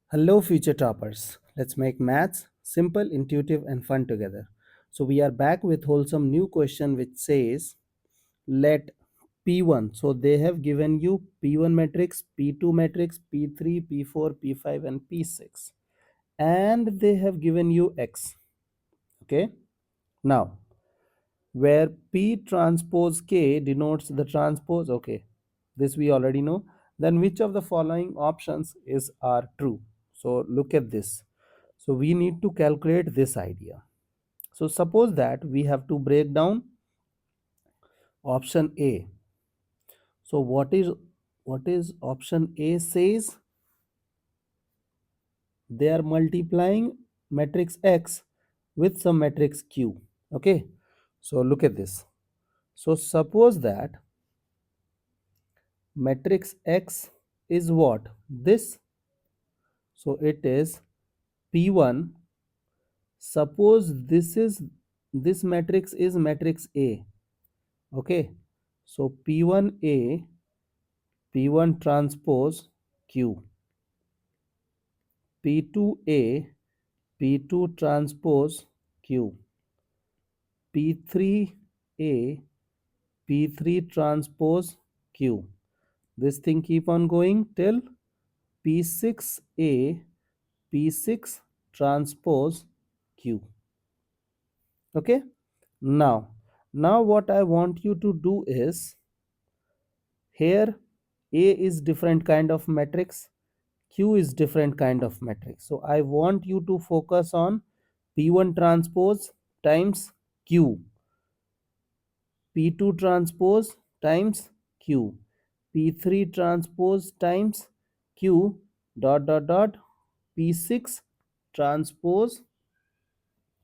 Hello, future toppers. Let's make maths simple, intuitive, and fun together. So, we are back with wholesome new question which says let P1. So, they have given you P1 matrix, P2 matrix, P3, P4, P5, and P6. And they have given you X. Okay. Now, where P transpose K denotes the transpose, okay, this we already know. Then which of the following options are true? So look at this. So we need to calculate this idea. So suppose that we have to break down option A. So what is option A says? They are multiplying matrix X with some matrix Q. Okay. So look at this. So suppose that matrix X is what? This. So it is P1. Suppose this matrix is matrix A. Okay. So P1A, P1 transpose Q. P2A, P2 transpose Q. P3A, P3 transpose Q. This thing keep on going till P6A, P6 transpose Q. Okay. Now what I want you to do is, here A is different kind of matrix, Q is different kind of matrix. So I want you to focus on P1 transpose times Q, P2 transpose times Q, P3 transpose times Q, dot dot dot, P6 transpose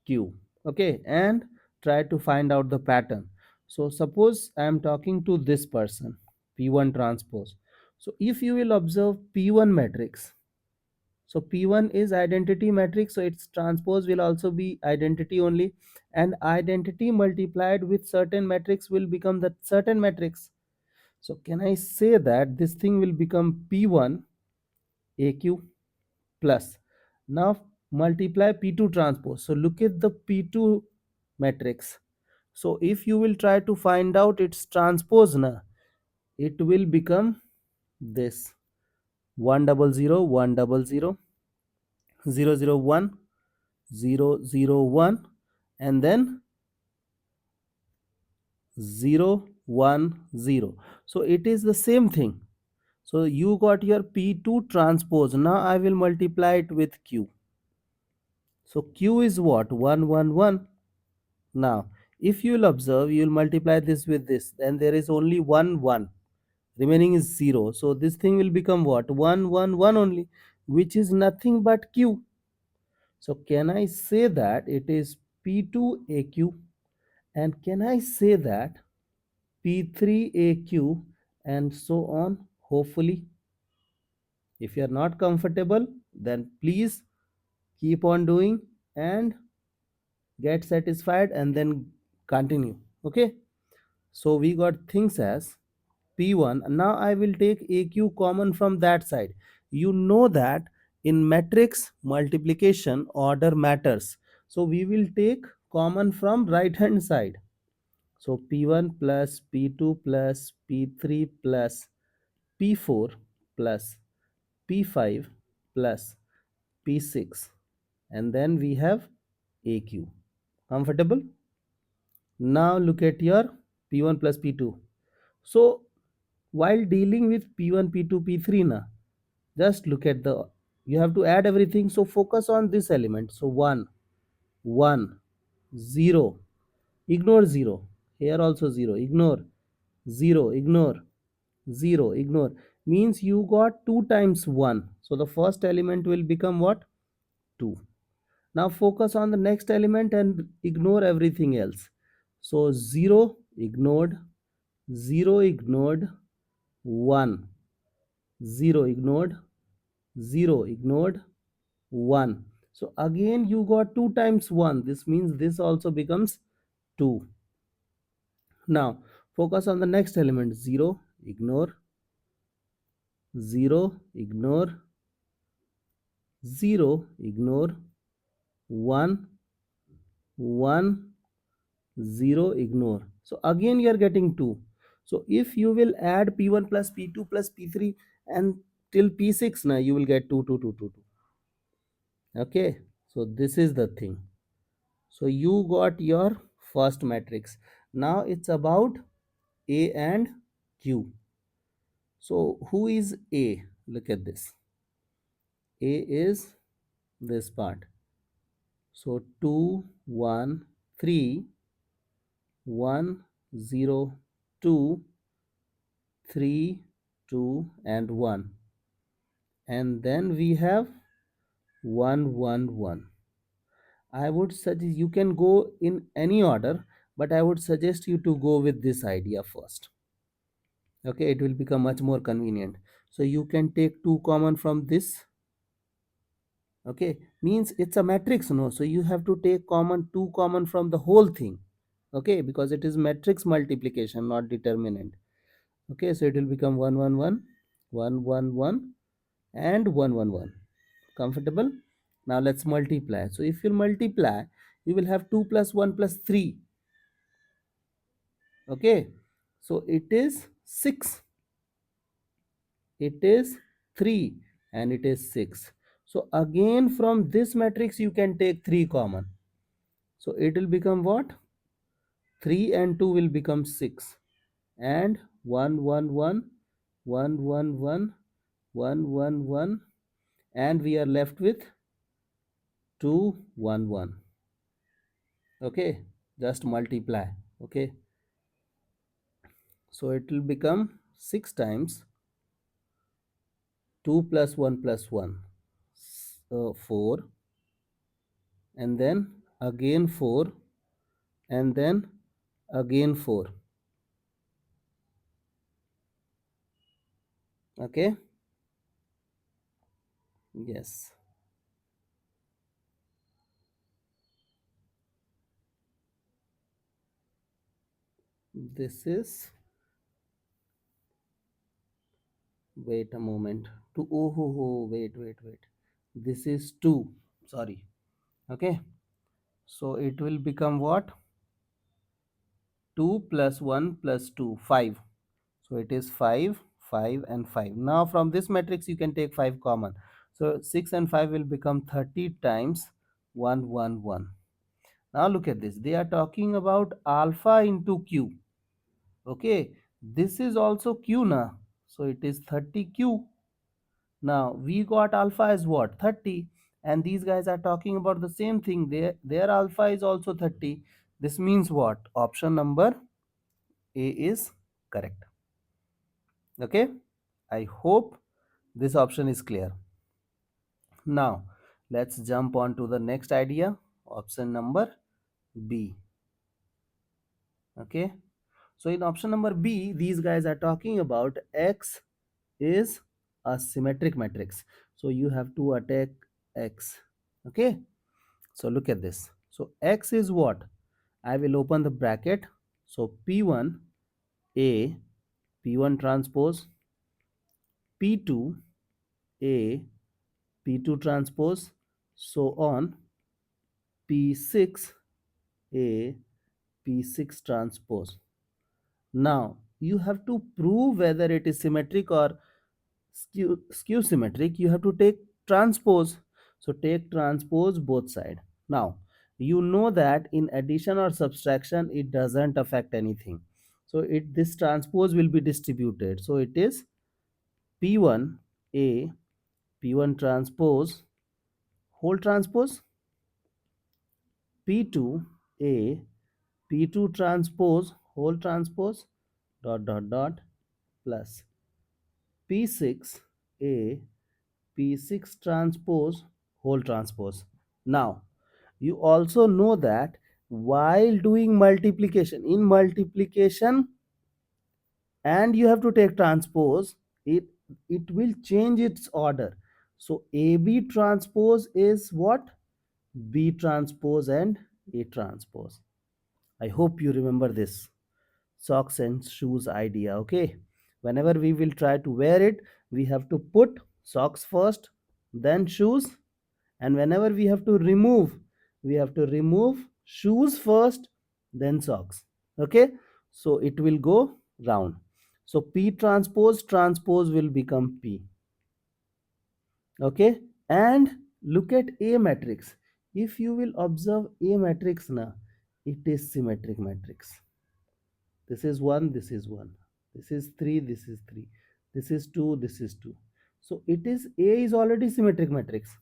Q. Okay, and try to find out the pattern. So suppose I am talking to this person, P1 transpose. So if you will observe P1 matrix, so P1 is identity matrix, so its transpose will also be identity only, and identity multiplied with certain matrix will become that certain matrix. So can I say that this thing will become P1 AQ plus, now multiply P2 transpose. So look at the P2 matrix. So if you will try to find out its transpose now, it will become this: 100 100 001 001, and then 010. So it is the same thing. So you got your P2 transpose. Now I will multiply it with Q. So Q is what? 111. Now if you will observe, you will multiply this with this, then there is only 1 remaining is 0. So this thing will become what? 111 only, which is nothing but Q. So can I say that it is P2AQ, and can I say that P3AQ, and so on? Hopefully. If you are not comfortable, then please keep on doing and get satisfied and then continue. Okay. So we got things as P1. Now I will take AQ common from that side. You know that in matrix multiplication order matters. So we will take common from right hand side. So P1 plus P2 plus P3 plus P4 plus P5 plus P6, and then we have AQ. Comfortable? Now look at your P1 plus P2. So while dealing with P1, P2, P3 na, just look at the, you have to add everything. So focus on this element. So 1 1 0, ignore 0, here also 0, ignore 0, ignore 0, ignore, means you got 2 times 1. So the first element will become what? 2. Now focus on the next element and ignore everything else. So 0 ignored, 0 ignored, 1, 0 ignored, 0 ignored, 1. So again you got 2 times 1. This means this also becomes 2. Now focus on the next element. 0 ignore, 0 ignore, 0, ignore, 1, 1, 0, ignore. So again you are getting 2. So if you will add P1 plus P2 plus P3 and till P6, now you will get 2, 2, 2, 2, 2. Okay, so this is the thing. So you got your first matrix. Now it's about A and Q. So who is A? Look at this. A is this part. So 2, 1, 3, 1, 0, 2, 3, 2 and 1. And then we have 1, 1, 1. I would suggest you can go in any order, but I would suggest you to go with this idea first. Okay, it will become much more convenient. So you can take 2 common from this. Okay, means it's a matrix, no? So you have to take 2 common from the whole thing. Okay, because it is matrix multiplication, not determinant. Okay, so it will become 1, 1, 1, 1, 1, 1 and 1, 1, 1. Comfortable? Now let's multiply. So if you multiply, you will have 2 plus 1 plus 3. Okay, so it is 6. It is 3 and it is 6. So again from this matrix you can take 3 common. So it will become what? 3 and 2 will become 6. And 1, 1, 1, 1, 1, 1, 1, 1, 1. And we are left with 2, 1, 1. Okay, just multiply. Okay, so it will become 6 times 2 plus 1 plus 1, 4, and then again 4, and then again 4. Okay, yes, this is, wait a moment, to, oh, oh, oh, wait, this is 2, sorry. Okay, so it will become what? 2 plus 1 plus 2, 5. So it is 5, 5 and 5. Now from this matrix you can take 5 common. So 6 and 5 will become 30 times 1, 1, 1. Now look at this. They are talking about alpha into Q. Okay, this is also Q now. So it is 30Q. Now we got alpha as what? 30. And these guys are talking about the same thing. Their alpha is also 30. This means what? Option number A is correct. Okay, I hope this option is clear. Now let's jump on to the next idea, option number B. Okay, so in option number B, these guys are talking about X is a symmetric matrix. So you have to attack X. Okay, so look at this. So X is what? I will open the bracket. So P1 A, P1 transpose, P2 A, P2 transpose, so on, P6 A, P6 transpose. Now you have to prove whether it is symmetric or skew symmetric. You have to take transpose. So take transpose both side. Now you know that in addition or subtraction it doesn't affect anything. So this transpose will be distributed. So it is P1 A, P1 transpose, whole transpose, P2 A, P2 transpose, whole transpose, dot dot dot, plus P6 A, P6 transpose, whole transpose. Now you also know that while doing multiplication, in multiplication, and you have to take transpose, it will change its order. So AB transpose is what? B transpose and A transpose. I hope you remember this socks and shoes idea. Okay, whenever we will try to wear it, we have to put socks first, then shoes, And whenever we have to remove shoes first, then socks. Okay, so it will go round. So P transpose will become P. Okay, and look at A matrix. If you will observe A matrix now, it is symmetric matrix. This is 1, this is 1, this is 3, this is 3, this is 2, this is 2. So it is A is already symmetric matrix.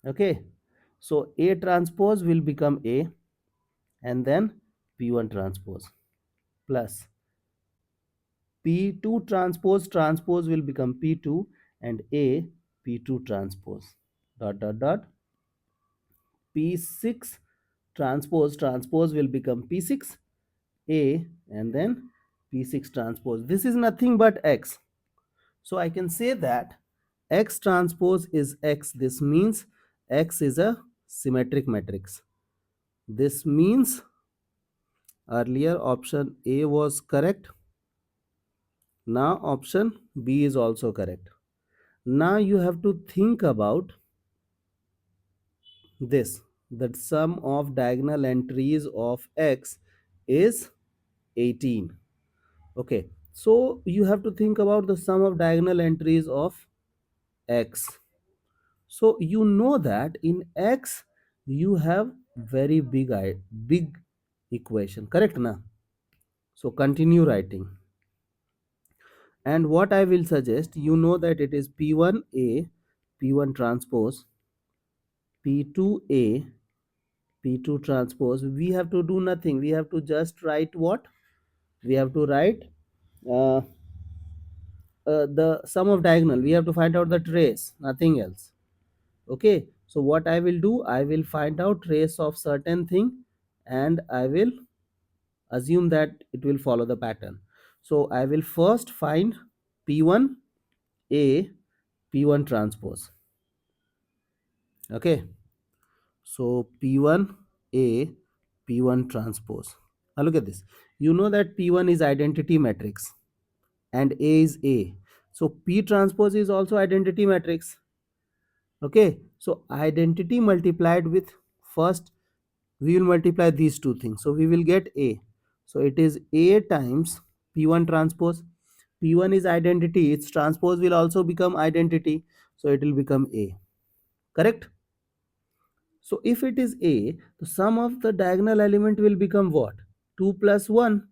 Okay, so A transpose will become A, and then P1 transpose plus P2 transpose will become P2, and A P2 transpose dot dot dot P6 transpose will become P6 A, and then P6 transpose. This is nothing but X. So I can say that X transpose is X. This means X is a symmetric matrix. This means earlier option A was correct. Now option B is also correct. Now you have to think about this, that sum of diagonal entries of X is 18. Okay, so you have to think about the sum of diagonal entries of X. So you know that in X you have very big equation, correct na? So continue writing. And what I will suggest, you know that it is P1A, P1 transpose, P2A, P2 transpose. We have to do nothing. We have to just write what? We have to write uh, the sum of diagonal. We have to find out the trace, nothing else. Okay, so what I will do, I will find out trace of certain thing, and I will assume that it will follow the pattern. So I will first find P1 A, P1 transpose. Okay, so P1 A, P1 transpose. Now look at this. You know that P1 is identity matrix and A is A. So P transpose is also identity matrix. Okay, so identity multiplied with, first we will multiply these two things, so we will get A. So it is A times P1 transpose. P1 is identity, its transpose will also become identity, so it will become A. Correct? So if it is A, the sum of the diagonal element will become what? 2 plus 1,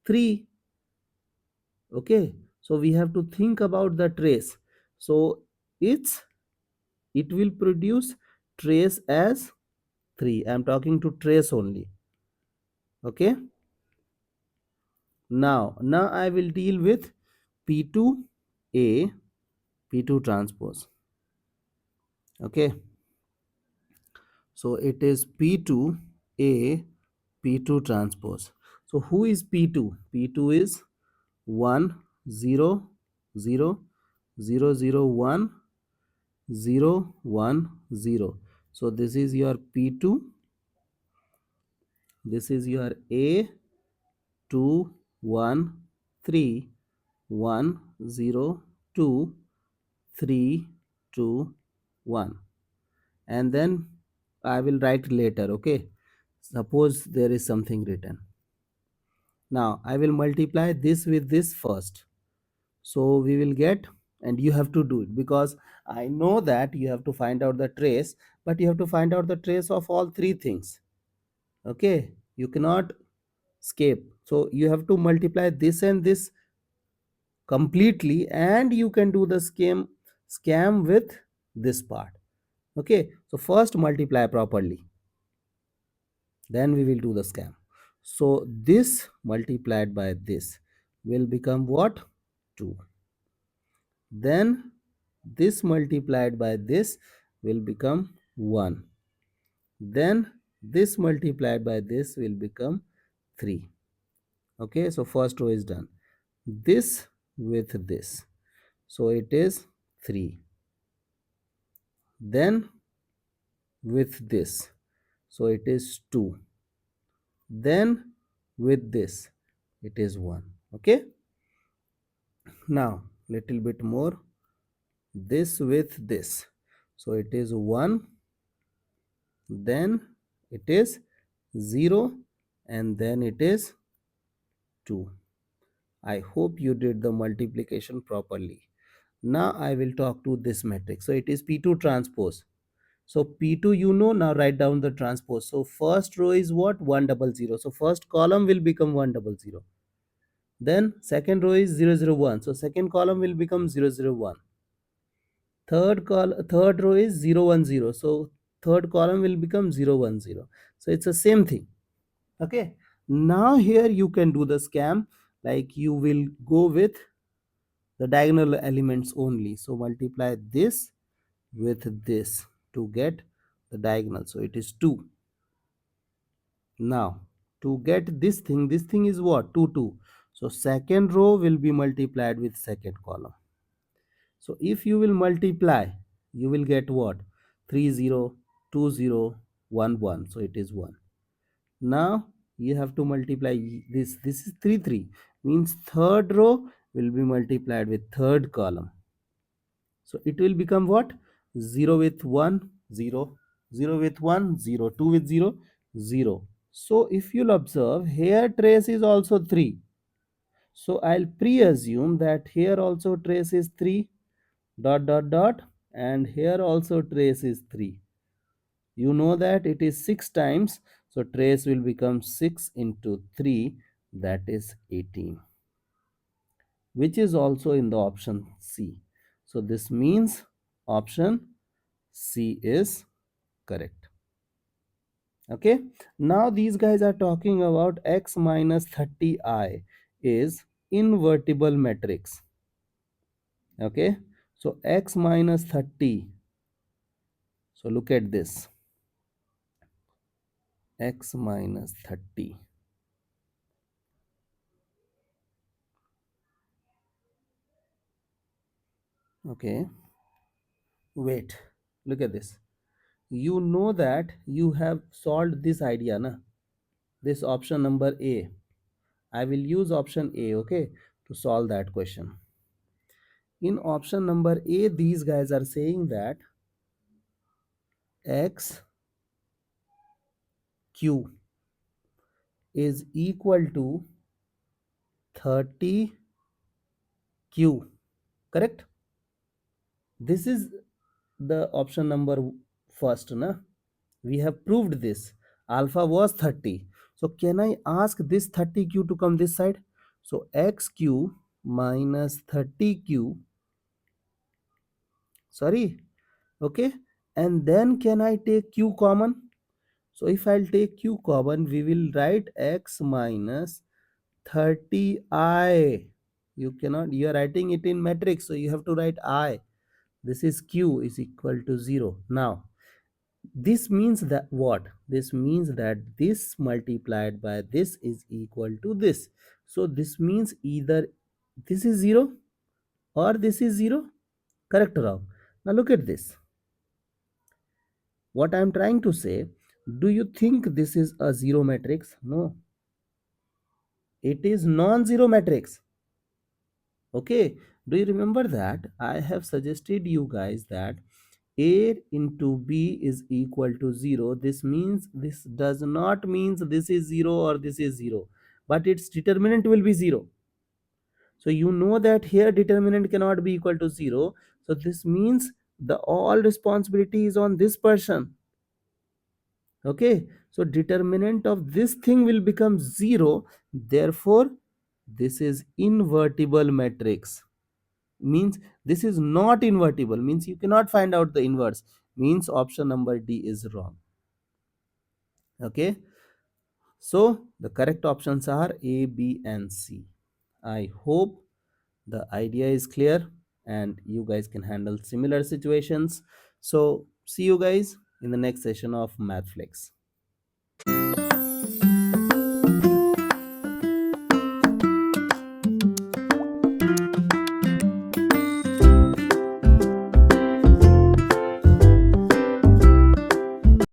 3. Okay, so we have to think about the trace. So it will produce trace as 3. I am talking to trace only. Okay, now I will deal with P2A, P2 transpose. Okay, so it is P2A, P2 transpose. So who is P2? P2 is 1 0 0 0 0 1 0 1 0. So this is your P2, this is your A 2 1 3 1 0 2 3 2 1, and then I will write later. Okay, suppose there is something written. Now I will multiply this with this first, so we will get, and you have to do it because I know that you have to find out the trace, but you have to find out the trace of all three things. Okay, you cannot escape, so you have to multiply this and this completely, and you can do the scam with this part. Okay, so first multiply properly, then we will do the scam. So this multiplied by this will become what? 2. Then this multiplied by this will become 1. Then this multiplied by this will become 3. Okay, so first row is done. This with this, so it is 3. Then with this, so it is 2. Then with this, it is 1. Okay, now little bit more, this with this, So it is 1, then it is 0, and then it is 2. I hope you did the multiplication properly. Now I will talk to this matrix. So it is P2 transpose. So P2, you know, now write down the transpose. So first row is what? 100. So first column will become 100. Then second row is 001. So second column will become 001. Third row is 010. So third column will become 010. So it's the same thing. Okay. Now here you can do the scam, like you will go with the diagonal elements only. So multiply this with this to get the diagonal. So it is 2. Now to get this thing is what? 2, 2. So second row will be multiplied with second column. So if you will multiply, you will get what? 3, 0, 2, 0, 1, 1. So it is 1. Now you have to multiply this. This is 3, 3. Means third row will be multiplied with third column. So it will become what? 0 with 1, 0, 0 with 1, 0, 2 with 0, 0. So if you'll observe, here trace is also 3. So I'll pre-assume that here also trace is 3, dot, dot, dot, and here also trace is 3. You know that it is 6 times. So trace will become 6 into 3, that is 18, which is also in the option C. So this means option C is correct. Okay. Now these guys are talking about x minus 30i is invertible matrix. Okay. So x minus 30. So look at this. X minus 30. Okay. Wait. Look at this. You know that you have solved this idea, na? This option number A. I will use option A, okay, to solve that question. In option number A, these guys are saying that x q is equal to 30q, correct? This is the option number first, na? We have proved this. Alpha was 30. So can I ask this 30q to come this side? So xq minus 30q, sorry, okay, and then can I take q common? So if I'll take q common, we will write x minus 30i. You are writing it in matrix, so you have to write I. This is q is equal to 0. Now this means that what? This means that this multiplied by this is equal to this. So this means either this is 0 or this is 0. Correct or wrong? Now look at this. What I am trying to say, do you think this is a zero matrix? No. It is non-zero matrix. Okay. Do you remember that I have suggested you guys that A into B is equal to 0. This means this does not means this is 0 or this is 0, but its determinant will be 0. So you know that here determinant cannot be equal to 0. So this means the all responsibility is on this person. Okay. So determinant of this thing will become 0. Therefore, this is invertible matrix. Means this is not invertible, means you cannot find out the inverse, means option number D is wrong. Okay, so the correct options are A, B and C. I hope the idea is clear and you guys can handle similar situations. So see you guys in the next session of MathFlix.